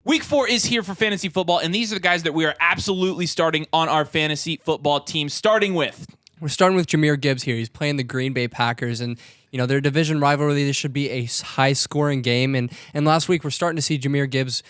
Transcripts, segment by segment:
Week 4 is here for fantasy football, and these are the guys that we are absolutely starting on our fantasy football team, starting with... We're starting with Jahmyr Gibbs here. He's playing the Green Bay Packers, and their division rivalry. This should be a high-scoring game. And last week, we're starting to see Jahmyr Gibbs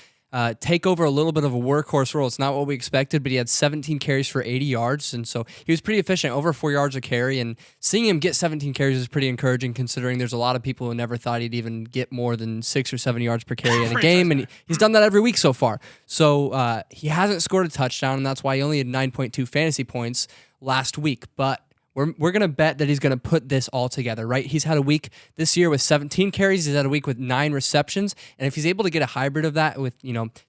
take over a little bit of a workhorse role. It's not what we expected, but he had 17 carries for 80 yards, and so he was pretty efficient, over 4 yards a carry. And seeing him get 17 carries is pretty encouraging, considering there's a lot of people who never thought he'd even get more than 6 or 7 yards per carry in a game, and he's done that every week so far. So he hasn't scored a touchdown, and that's why he only had 9.2 fantasy points last week. But we're going to bet that he's going to put this all together, right? He's had a week this year with 17 carries. He's had a week with 9 receptions. And if he's able to get a hybrid of that with,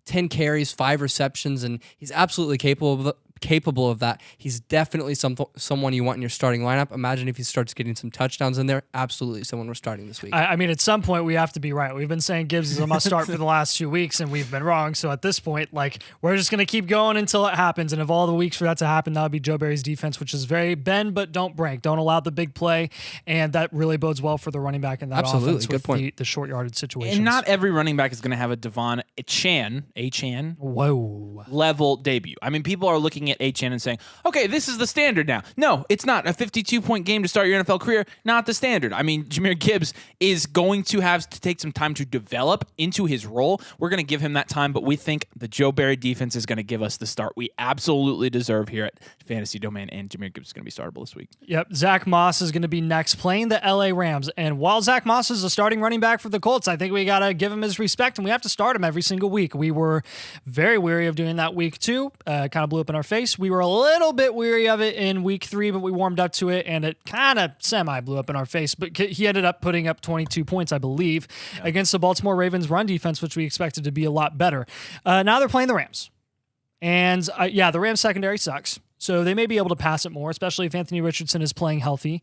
10 carries, 5 receptions, and he's absolutely capable of that, he's definitely someone you want in your starting lineup. Imagine if he starts getting some touchdowns in there. Absolutely someone we're starting this week. I mean, at some point, we have to be right. We've been saying Gibbs is a must-start for the last 2 weeks, and we've been wrong. So at this point, we're just going to keep going until it happens. And of all the weeks for that to happen, that would be Joe Barry's defense, which is very bend but don't break. Don't allow the big play, and that really bodes well for the running back in that offense. Good point. The short yardage situations. And not every running back is going to have a Devon Achane level debut. I mean, people are looking at Achane and saying, okay, this is the standard now. No, it's not. A 52-point game to start your NFL career, not the standard. I mean, Jahmyr Gibbs is going to have to take some time to develop into his role. We're going to give him that time, but we think the Joe Barry defense is going to give us the start we absolutely deserve here at Fantasy Domain, and Jahmyr Gibbs is going to be startable this week. Yep, Zach Moss is going to be next, playing the LA Rams. And while Zach Moss is a starting running back for the Colts, I think we got to give him his respect, and we have to start him every single week. We were very weary of doing that week 2. Kind of blew up in our face. We were a little bit weary of it in week 3, but we warmed up to it, and it kind of semi blew up in our face. But he ended up putting up 22 points, I believe, against the Baltimore Ravens run defense, which we expected to be a lot better. Now they're playing the Rams. And the Rams secondary sucks. So they may be able to pass it more, especially if Anthony Richardson is playing healthy.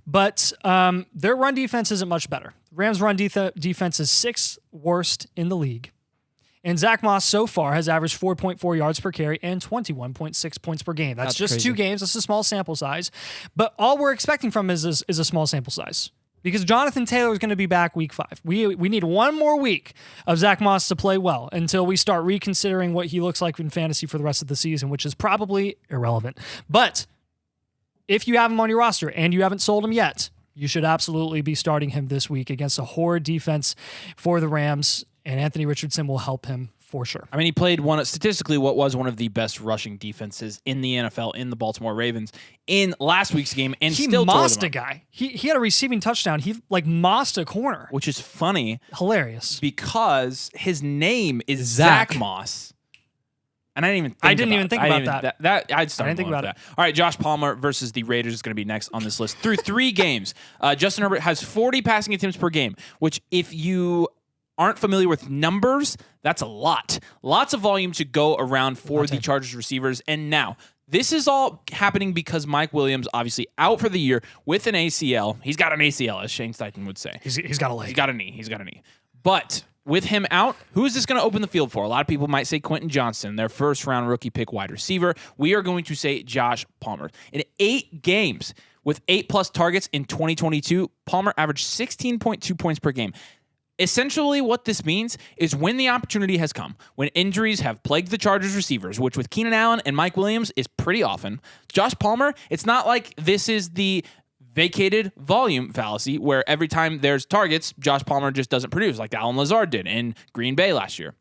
But their run defense isn't much better. Rams' run defense is 6th worst in the league. And Zach Moss so far has averaged 4.4 yards per carry and 21.6 points per game. That's just crazy. 2 games. That's a small sample size. But all we're expecting from him is a small sample size. Because Jonathan Taylor is going to be back week 5. We need one more week of Zach Moss to play well until we start reconsidering what he looks like in fantasy for the rest of the season, which is probably irrelevant. But if you have him on your roster and you haven't sold him yet, you should absolutely be starting him this week against a horrid defense for the Rams, and Anthony Richardson will help him for sure. I mean, he played statistically what was one of the best rushing defenses in the NFL in the Baltimore Ravens in last week's game, and he still mossed a guy. He had a receiving touchdown. He mossed a corner, which is funny, hilarious, because his name is Zach Moss. And I didn't even think about that. I didn't think about it. All right, Josh Palmer versus the Raiders is going to be next on this list. Through 3 games, Justin Herbert has 40 passing attempts per game, which if you aren't familiar with numbers, that's a lot. Lots of volume to go around for the Chargers receivers. And now, this is all happening because Mike Williams, obviously out for the year with an ACL. He's got an ACL, as Shane Steichen would say. He's got a leg. He's got a knee. But with him out, who is this going to open the field for? A lot of people might say Quentin Johnston, their first-round rookie pick wide receiver. We are going to say Josh Palmer. In 8 games with 8+ targets in 2022, Palmer averaged 16.2 points per game. Essentially, what this means is when the opportunity has come, when injuries have plagued the Chargers receivers, which with Keenan Allen and Mike Williams is pretty often, Josh Palmer, it's not like this is the vacated volume fallacy where every time there's targets, Josh Palmer just doesn't produce like Allen Lazard did in Green Bay last year.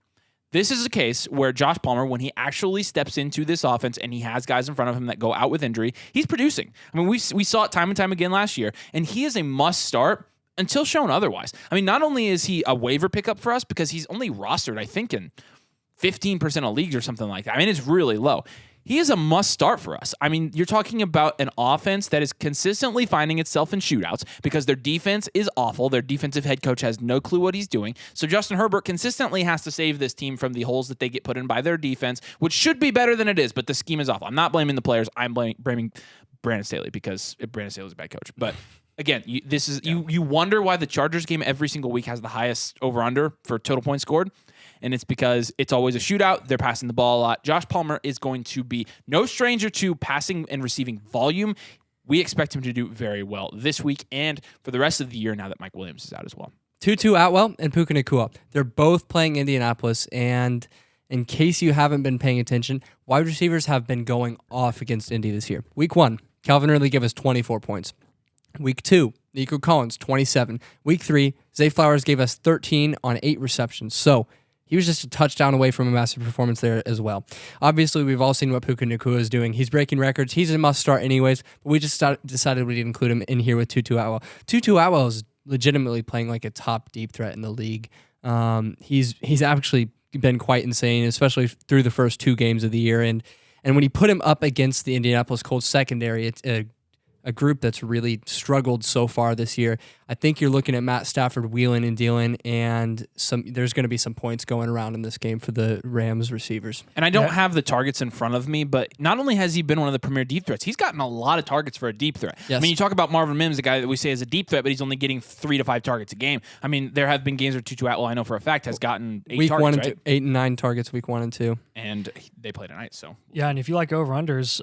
This is a case where Josh Palmer, when he actually steps into this offense and he has guys in front of him that go out with injury, he's producing. I mean, we saw it time and time again last year, and he is a must-start until shown otherwise. I mean, not only is he a waiver pickup for us because he's only rostered, I think, in 15% of leagues or something like that. I mean, it's really low. He is a must-start for us. I mean, you're talking about an offense that is consistently finding itself in shootouts because their defense is awful. Their defensive head coach has no clue what he's doing. So Justin Herbert consistently has to save this team from the holes that they get put in by their defense, which should be better than it is, but the scheme is awful. I'm not blaming the players. I'm blaming Brandon Staley because Brandon Staley is a bad coach. But again, you wonder why the Chargers game every single week has the highest over-under for total points scored. And it's because it's always a shootout. They're passing the ball a lot. Josh Palmer is going to be no stranger to passing and receiving volume. We expect him to do very well this week and for the rest of the year now that Mike Williams is out as well. Tutu, Atwell, and Puka Nacua. They're both playing Indianapolis, and in case you haven't been paying attention, wide receivers have been going off against Indy this year. Week 1, Calvin Ridley gave us 24 points. Week 2, Nico Collins, 27. Week 3, Zay Flowers gave us 13 on 8 receptions. So he was just a touchdown away from a massive performance there as well. Obviously, we've all seen what Puka Nacua is doing. He's breaking records. He's a must-start anyways, but we just decided we'd include him in here with Tutu Atwell. Tutu Atwell is legitimately playing like a top deep threat in the league. He's actually been quite insane, especially through the first 2 games of the year. And when you put him up against the Indianapolis Colts secondary, it's a group that's really struggled so far this year. I think you're looking at Matt Stafford wheeling and dealing, and there's going to be some points going around in this game for the Rams receivers. And I don't have the targets in front of me, but not only has he been one of the premier deep threats, he's gotten a lot of targets for a deep threat. Yes. I mean, you talk about Marvin Mims, the guy that we say is a deep threat, but he's only getting 3 to 5 targets a game. I mean, there have been games where Tutu Atwell, I know for a fact, has gotten 8 week targets, 1 and right? 8 and 9 targets week 1 and 2. And they play tonight, so. Yeah, and if you like over-unders,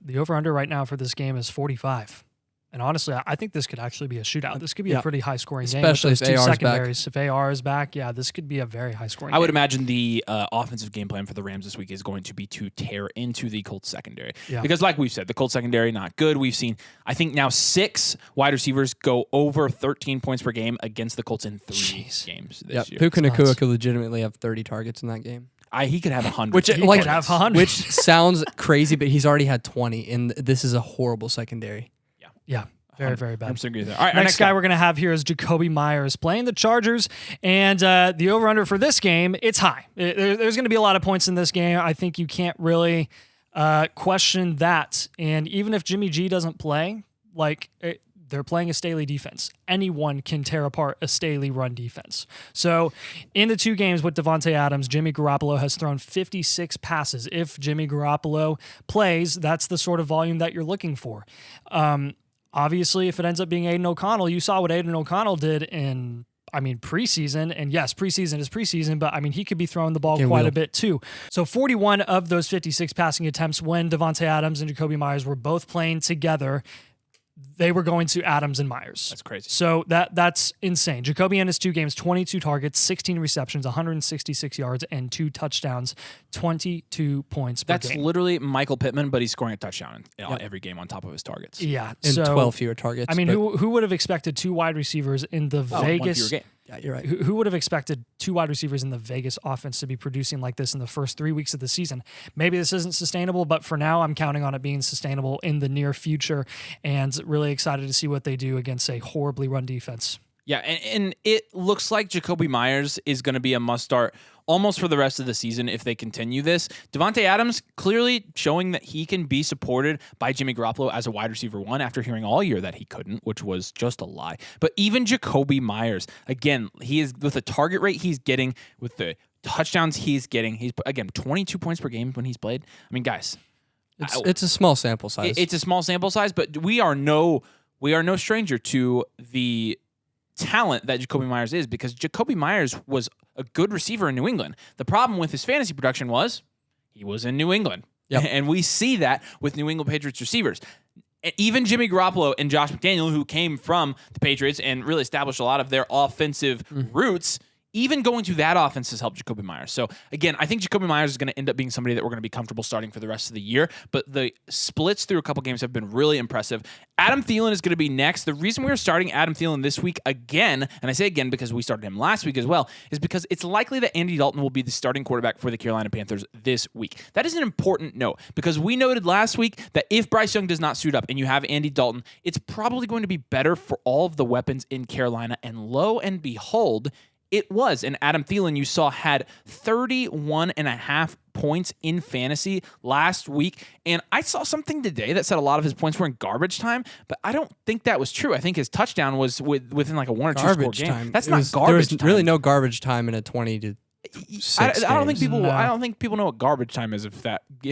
the over-under right now for this game is 45. And honestly, I think this could actually be a shootout. This could be a pretty high-scoring game. Especially with if those 2 AR's secondaries. If AR is back, this could be a very high-scoring game. I would imagine the offensive game plan for the Rams this week is going to be to tear into the Colts secondary. Yeah. Because like we've said, the Colts secondary, not good. We've seen, I think now 6 wide receivers go over 13 points per game against the Colts in 3 games this year. Puka Nacua could legitimately have 30 targets in that game. He could have 100. Which He could have 100. Which sounds crazy, but he's already had 20, and this is a horrible secondary. Yeah. Very, very bad. I'm so agree with that. All right, next guy we're going to have here is Jakobi Meyers playing the Chargers. And the over-under for this game, it's high. There's going to be a lot of points in this game. I think you can't really question that. And even if Jimmy G doesn't play, they're playing a Staley defense. Anyone can tear apart a Staley run defense. So in the 2 games with Davante Adams, Jimmy Garoppolo has thrown 56 passes. If Jimmy Garoppolo plays, that's the sort of volume that you're looking for. Obviously, if it ends up being Aiden O'Connell, you saw what Aiden O'Connell did in, preseason. And yes, preseason is preseason, but he could be throwing the ball quite a bit too. So 41 of those 56 passing attempts when Davante Adams and Jakobi Meyers were both playing together, they were going to Adams and Meyers. That's crazy. So that's insane. Jakobi in his 2 games, 22 targets, 16 receptions, 166 yards, and 2 touchdowns, 22 points per game. That's literally Michael Pittman, but he's scoring a touchdown every game on top of his targets. Yeah. And 12 fewer targets. Who would have expected 2 wide receivers in the Vegas... 1 fewer game. Yeah, you're right. Who would have expected 2 wide receivers in the Vegas offense to be producing like this in the first 3 weeks of the season? Maybe this isn't sustainable, but for now, I'm counting on it being sustainable in the near future, and really excited to see what they do against a horribly run defense. Yeah, and it looks like Jakobi Meyers is going to be a must-start almost for the rest of the season if they continue this. Davante Adams clearly showing that he can be supported by Jimmy Garoppolo as a wide receiver 1 after hearing all year that he couldn't, which was just a lie. But even Jakobi Meyers, again, he is with the target rate he's getting, with the touchdowns he's getting, he's, again, 22 points per game when he's played. I mean, guys. It's a small sample size. It's a small sample size, but we are no stranger to the talent that Jakobi Meyers is, because Jakobi Meyers was a good receiver in New England. The problem with his fantasy production was he was in New England. Yep. And we see that with New England Patriots receivers. Even Jimmy Garoppolo and Josh McDaniel, who came from the Patriots and really established a lot of their offensive roots, even going to that offense has helped Jakobi Meyers. So, again, I think Jakobi Meyers is going to end up being somebody that we're going to be comfortable starting for the rest of the year. But the splits through a couple games have been really impressive. Adam Thielen is going to be next. The reason we're starting Adam Thielen this week again, and I say again because we started him last week as well, is because it's likely that Andy Dalton will be the starting quarterback for the Carolina Panthers this week. That is an important note, because we noted last week that if Bryce Young does not suit up and you have Andy Dalton, it's probably going to be better for all of the weapons in Carolina. And lo and behold, it was. And Adam Thielen, you saw, had 31.5 points in fantasy last week. And I saw something today that said a lot of his points were in garbage time, but I don't think that was true. I think his touchdown was within like a 1 or 2 score game. Time. That's not garbage There was time. really no garbage time in a 20 to 6 I don't think games. people. I don't think people know what garbage time is. If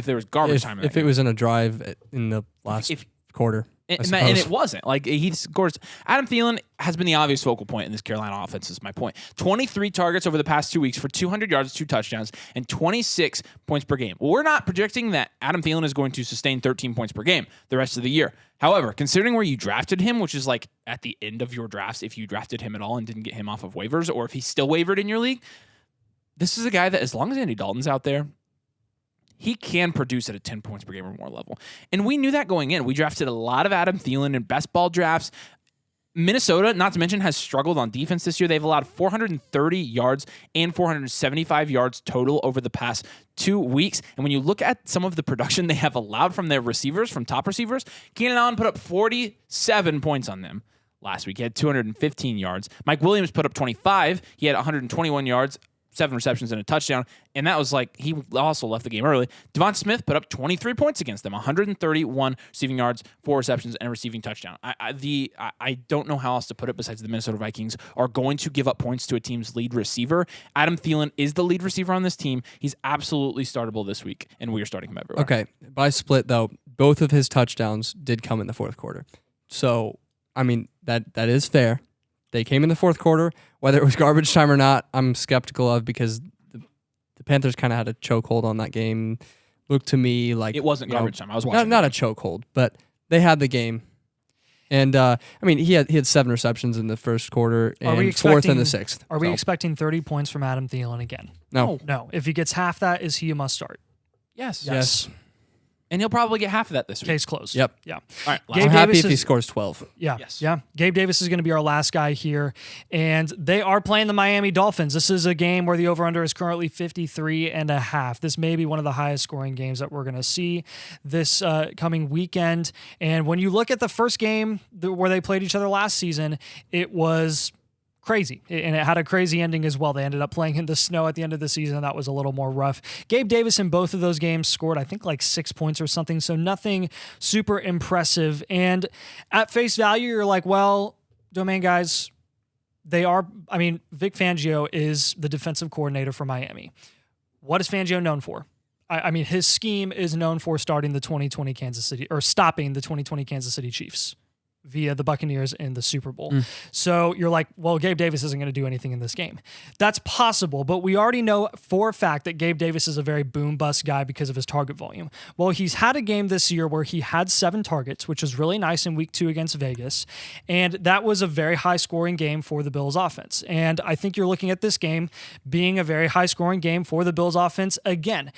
there was garbage time, in If that it game. was in a drive in the last quarter. And it wasn't. Like, he scores. Adam Thielen has been the obvious focal point in this Carolina offense, is my point. 23 targets over the past 2 weeks for 200 yards, 2 touchdowns, and 26 points per game. Well, we're not projecting that Adam Thielen is going to sustain 13 points per game the rest of the year. However, considering where you drafted him, which is like at the end of your drafts, if you drafted him at all and didn't get him off of waivers, or if he's still wavered in your league, this is a guy that, as long as Andy Dalton's out there, he can produce at a 10 points per game or more level. And we knew that going in. We drafted a lot of Adam Thielen in best ball drafts. Minnesota, not to mention, has struggled on defense this year. They've allowed 430 yards and 475 yards total over the past 2 weeks. And when you look at some of the production they have allowed from their receivers, from top receivers, Keenan Allen put up 47 points on them last week. He had 215 yards. Mike Williams put up 25. He had 121 yards, 7 receptions and a touchdown, and that was like, he also left the game early. Devonta Smith put up 23 points against them, 131 receiving yards, 4 receptions, and a receiving touchdown. I don't know how else to put it besides the Minnesota Vikings are going to give up points to a team's lead receiver. Adam Thielen is the lead receiver on this team. He's absolutely startable this week, and we are starting him everywhere. Okay, by split, though, both of his touchdowns did come in the fourth quarter. So, I mean, that is fair. They came in the fourth quarter. Whether it was garbage time or not, I'm skeptical of, because the Panthers kind of had a chokehold on that game. Looked to me like it wasn't garbage time. I was watching. Not a chokehold, but they had the game. And I mean, he had 7 receptions in the first quarter and 4th in the 6th. Are we expecting 30 points from Adam Thielen again? No. If he gets half that, is he a must start? Yes. And he'll probably get half of that this week. Case closed. Yep. Yeah. All right. I'm happy if he scores 12. Yeah. Yes. Yeah. Gabe Davis is going to be our last guy here. And they are playing the Miami Dolphins. This is a game where the over-under is currently 53.5. This may be one of the highest scoring games that we're going to see this coming weekend. And when you look at the first game where they played each other last season, it was crazy. And it had a crazy ending as well. They ended up playing in the snow at the end of the season. That was a little more rough. Gabe Davis in both of those games scored, I think, like 6 points or something. So nothing super impressive. And at face value, you're like, well, Domain guys, Vic Fangio is the defensive coordinator for Miami. What is Fangio known for? I mean, his scheme is known for stopping the 2020 Kansas City Chiefs via the Buccaneers in the Super Bowl. So you're like, well, Gabe Davis isn't going to do anything in this game. That's possible, but we already know for a fact that Gabe Davis is a very boom-bust guy because of his target volume. Well, he's had a game this year where he had 7 targets, which was really nice in week 2 against Vegas, and that was a very high-scoring game for the Bills offense. And I think you're looking at this game being a very high-scoring game for the Bills offense again.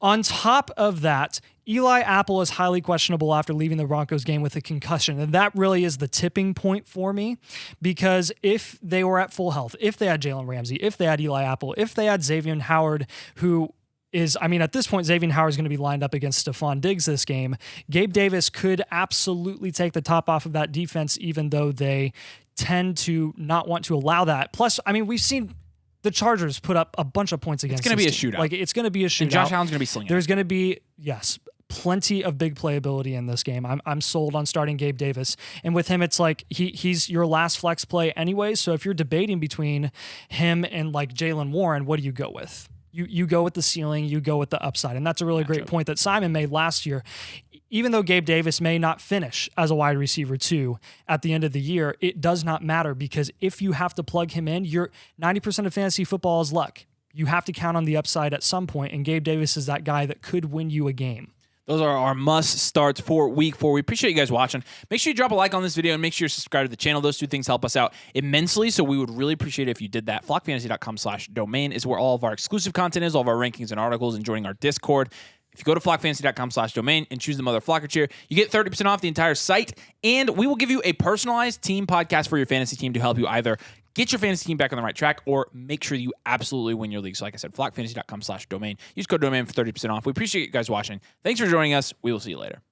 On top of that, Eli Apple is highly questionable after leaving the Broncos game with a concussion. And that really is the tipping point for me, because if they were at full health, if they had Jalen Ramsey, if they had Eli Apple, if they had Xavier Howard, who is, I mean, at this point, Xavier Howard is going to be lined up against Stephon Diggs this game. Gabe Davis could absolutely take the top off of that defense, even though they tend to not want to allow that. Plus, I mean, we've seen the Chargers put up a bunch of points against It's going to be a team. shootout. Like, it's going to be a shootout. And Josh Allen's going to be slinging. There's going to be, yes, plenty of big playability in this game. I'm sold on starting Gabe Davis. And with him, it's like he's your last flex play anyway. So if you're debating between him and like Jaylen Warren, what do you go with? You go with the ceiling, you go with the upside. And that's a really great point that Simon made last year. Even though Gabe Davis may not finish as a wide receiver 2 at the end of the year, it does not matter, because if you have to plug him in, 90% of fantasy football is luck. You have to count on the upside at some point, and Gabe Davis is that guy that could win you a game. Those are our must-starts for Week 4. We appreciate you guys watching. Make sure you drop a like on this video and make sure you subscribe to the channel. Those 2 things help us out immensely, so we would really appreciate it if you did that. Flockfantasy.com/domain is where all of our exclusive content is, all of our rankings and articles, and joining our Discord. If you go to flockfantasy.com/domain and choose the Mother Flocker tier, you get 30% off the entire site, and we will give you a personalized team podcast for your fantasy team to help you either get your fantasy team back on the right track or make sure you absolutely win your league. So like I said, flockfantasy.com/domain. Use code domain for 30% off. We appreciate you guys watching. Thanks for joining us. We will see you later.